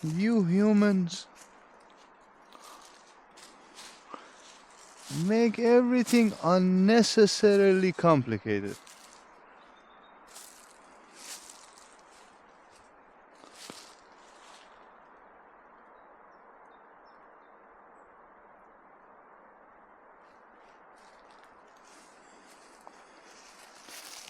You humans make everything unnecessarily complicated.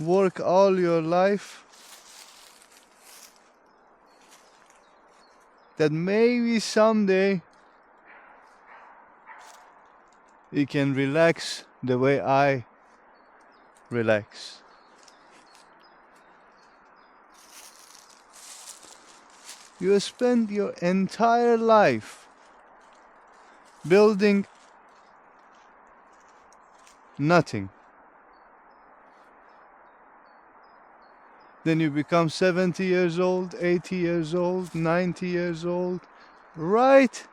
Work all your life that maybe someday you can relax the way I relax. You spend your entire life building nothing. Then you become 70 years old, 80 years old, 90 years old, right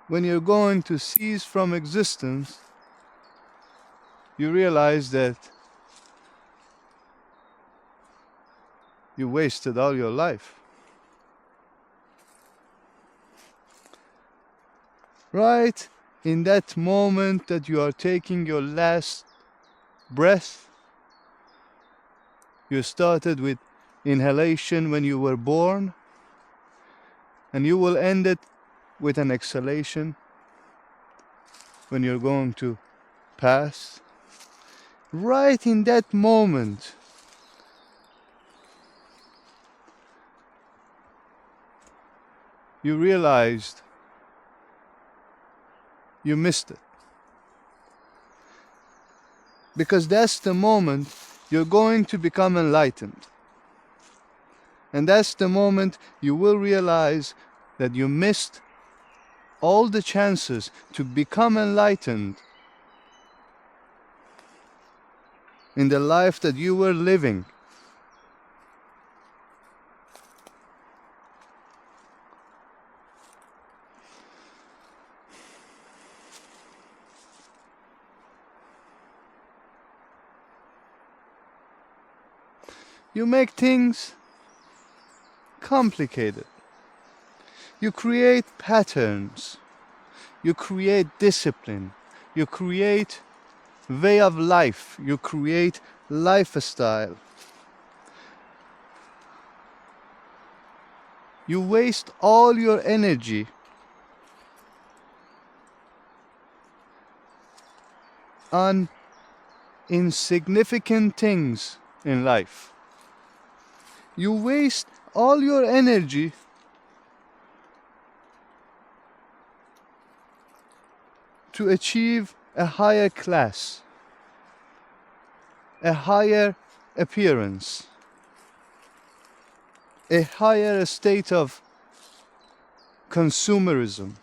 when you're going to cease from existence, you realize that you wasted all your life. Right in that moment that you are taking your last breath, you started with inhalation when you were born, and you will end it with an exhalation when you're going to pass. Right in that moment, you realized you missed it. Because that's the moment you're going to become enlightened. And that's the moment you will realize that you missed all the chances to become enlightened in the life that you were living. You make things complicated. You create patterns. You create discipline. You create way of life. You create lifestyle. You waste all your energy on insignificant things in life. You waste all your energy to achieve a higher class, a higher appearance, a higher state of consumerism.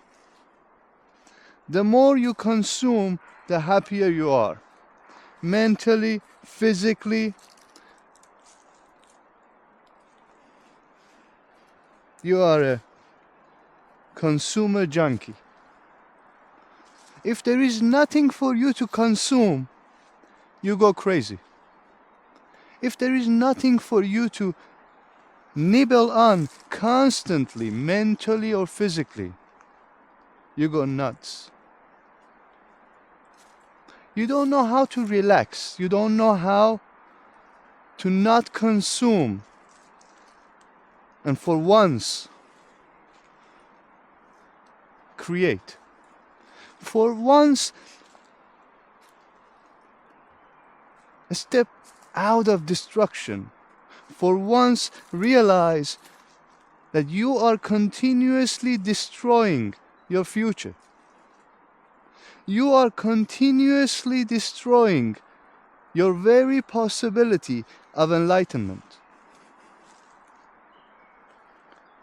The more you consume, the happier you are. Mentally, physically, you are a consumer junkie. If there is nothing for you to consume, you go crazy. If there is nothing for you to nibble on constantly, mentally or physically, you go nuts. You don't know how to relax. You don't know how to not consume. And for once, create. For once, step out of destruction. For once, realize that you are continuously destroying your future. You are continuously destroying your very possibility of enlightenment.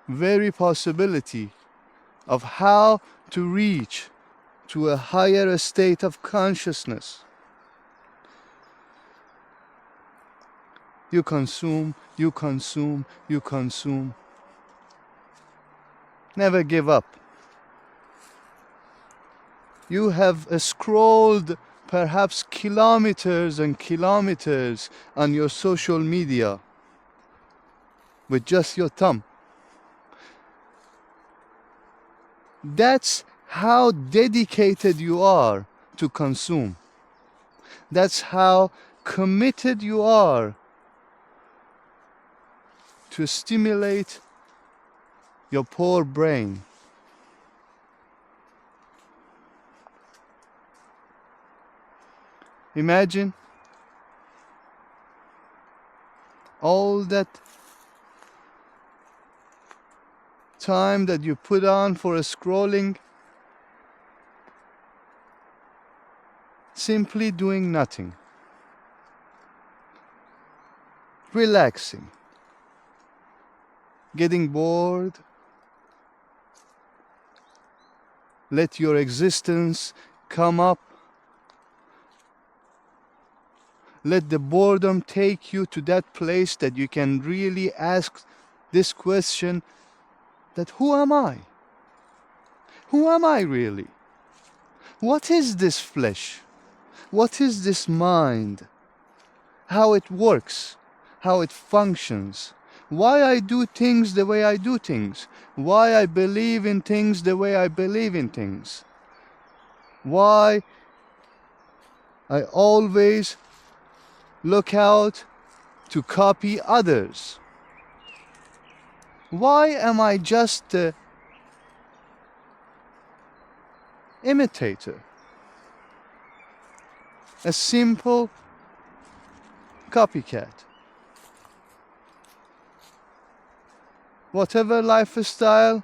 Very possibility of how to reach to a higher state of consciousness. You consume, you consume, you consume. Never give up. You have scrolled perhaps kilometers and kilometers on your social media. with just your thumb. That's how dedicated you are to consume. That's how committed you are to stimulate your poor brain. Imagine all that time that you put on for a scrolling, simply doing nothing, relaxing, getting bored. Let your existence come up. Let the boredom take you to that place that you can really ask this question, that who am I? Who am I really? What is this flesh? What is this mind? How it works? How it functions? Why I do things the way I do things? Why I believe in things the way I believe in things? Why I always look out to copy others? Why am I just an imitator? A simple copycat. Whatever lifestyle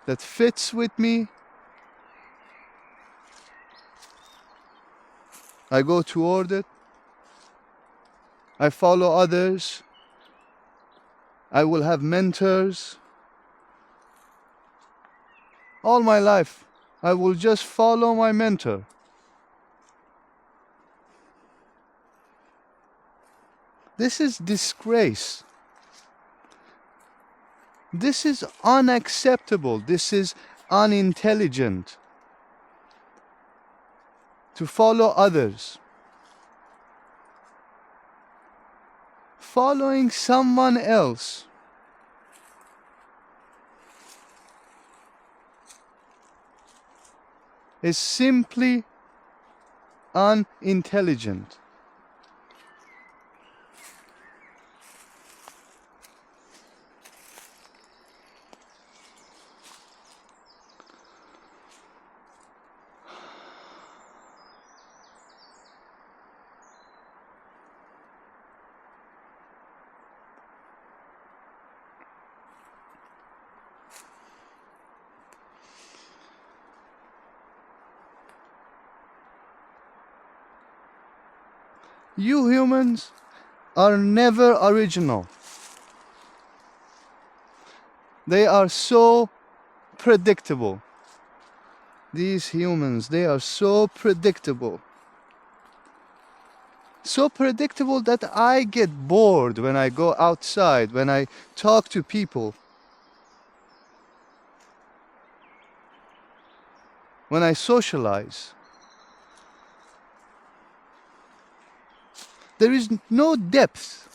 that fits with me, I go toward it. I follow others. I will have mentors. All my life, I will just follow my mentor. This is disgrace. This is unacceptable. This is unintelligent. To follow others. Following someone else is simply unintelligent. You humans are never original. They are so predictable. These humans, they are so predictable. So predictable that I get bored when I go outside, when I talk to people, when I socialize. There is no depth,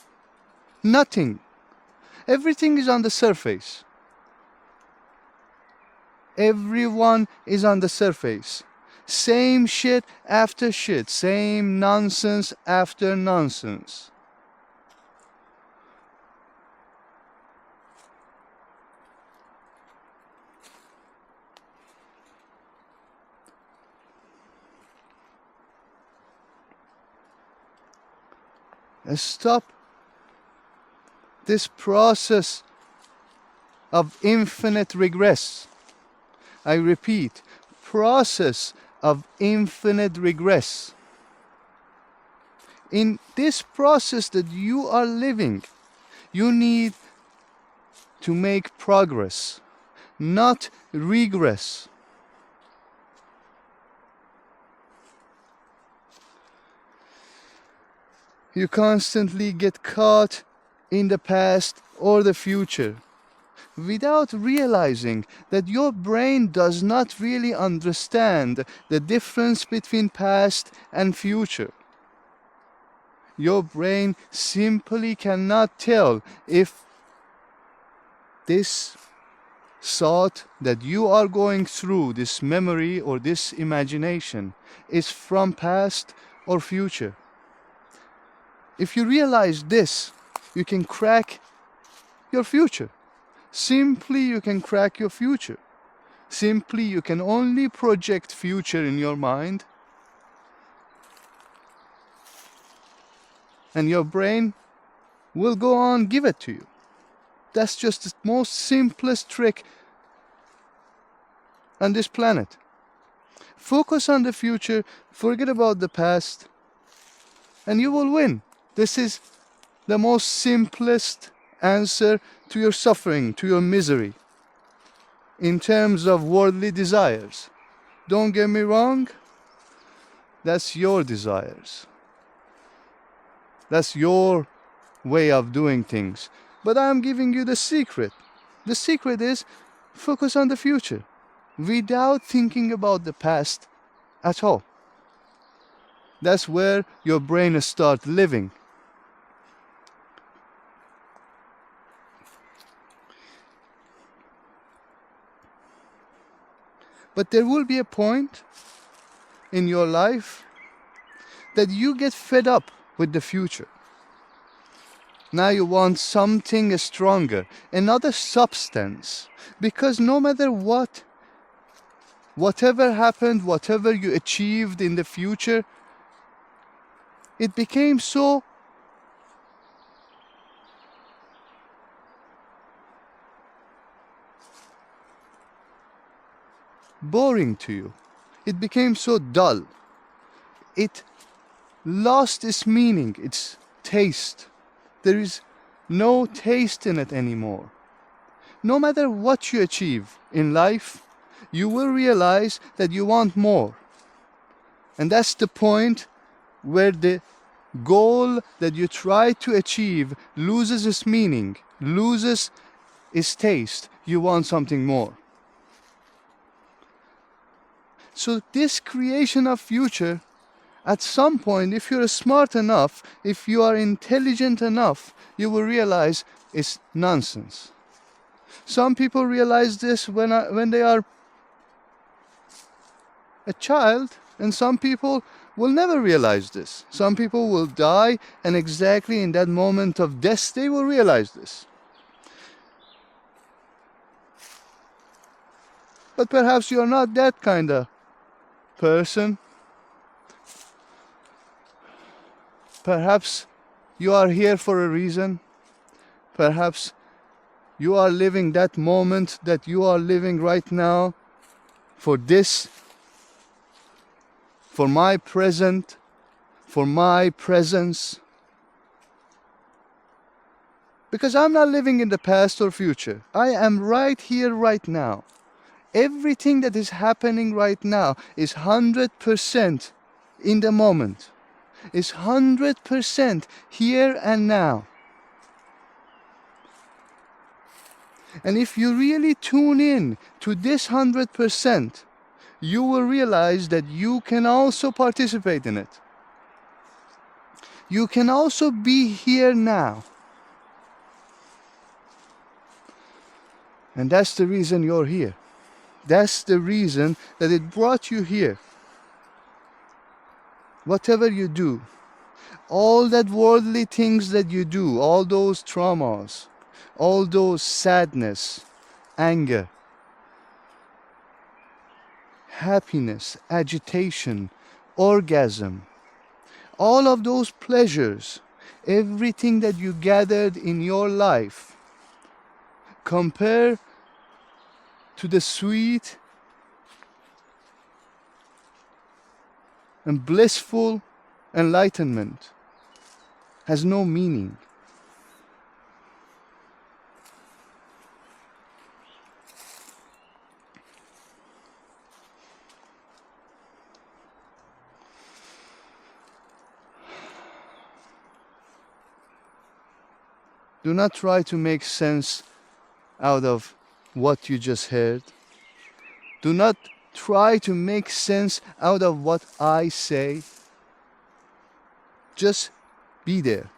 nothing. Everything is on the surface. Everyone is on the surface. Same shit after shit, same nonsense after nonsense. Stop this process of infinite regress. I repeat, process of infinite regress. In this process that you are living, you need to make progress, not regress. You constantly get caught in the past or the future without realizing that your brain does not really understand the difference between past and future. Your brain simply cannot tell if this thought that you are going through, this memory or this imagination, is from past or future. If you realize this, you can crack your future. Simply you can crack your future. Simply you can only project future in your mind, and your brain will go on give it to you. That's just the most simplest trick on this planet. Focus on the future, forget about the past, and you will win. This is the most simplest answer to your suffering, to your misery, in terms of worldly desires. Don't get me wrong, that's your desires. That's your way of doing things. But I'm giving you the secret. The secret is focus on the future without thinking about the past at all. That's where your brain starts living. But there will be a point in your life that you get fed up with the future. Now you want something stronger, another substance. Because no matter what, whatever happened, whatever you achieved in the future, it became so boring to you. It became so dull. It lost its meaning, its taste. There is no taste in it anymore. No matter what you achieve in life, you will realize that you want more. And that's the point where the goal that you try to achieve loses its meaning, loses its taste. You want something more. So this creation of future, at some point, if you're smart enough, if you are intelligent enough, you will realize it's nonsense. Some people realize this when they are a child, and some people will never realize this. Some people will die, and exactly in that moment of death, they will realize this. But perhaps you're not that kind of person. Perhaps you are here for a reason. Perhaps you are living that moment that you are living right now for this, for my present, for my presence. Because I'm not living in the past or future. I am right here, right now. Everything that is happening right now is 100% in the moment. Is 100% here and now. And if you really tune in to this 100%, you will realize that you can also participate in it. You can also be here now. And that's the reason you're here. That's the reason that it brought you here. Whatever you do, all that worldly things that you do, all those traumas, all those sadness, anger, happiness, agitation, orgasm, all of those pleasures, everything that you gathered in your life, compare to the sweet and blissful enlightenment, has no meaning. Do not try to make sense out of what you just heard. Do not try to make sense out of what I say. Just be there.